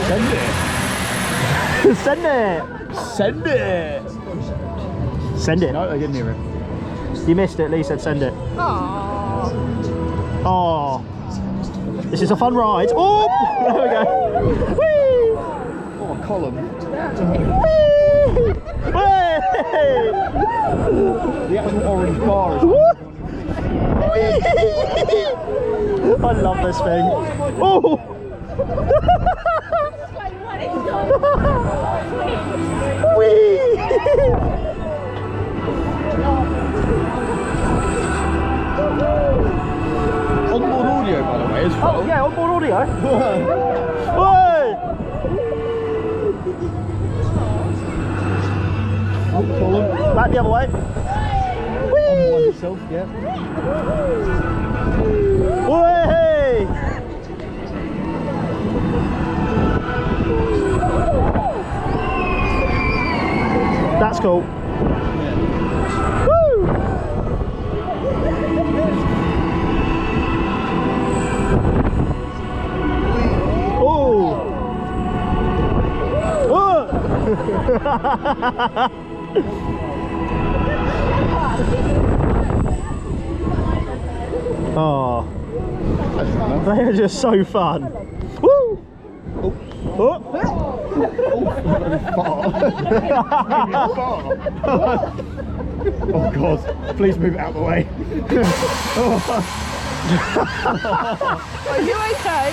Send it. Send it. Send it. Send it. No, I didn't hear it. You missed it. Lee said send it. Oh. This is a fun ride. Oh, there we go. Whee! Oh, a column. Whee! The actual orange bar is. I love this thing. Oh! Whee! Onboard audio, by the way, as well. Oh yeah, onboard audio. Column. Back the other way. On yourself, yeah. Whee! That's cool. Woo! Oh! Oh, they are just so fun. Woo! Oh. Oh God, please move it out of the way. Are you okay?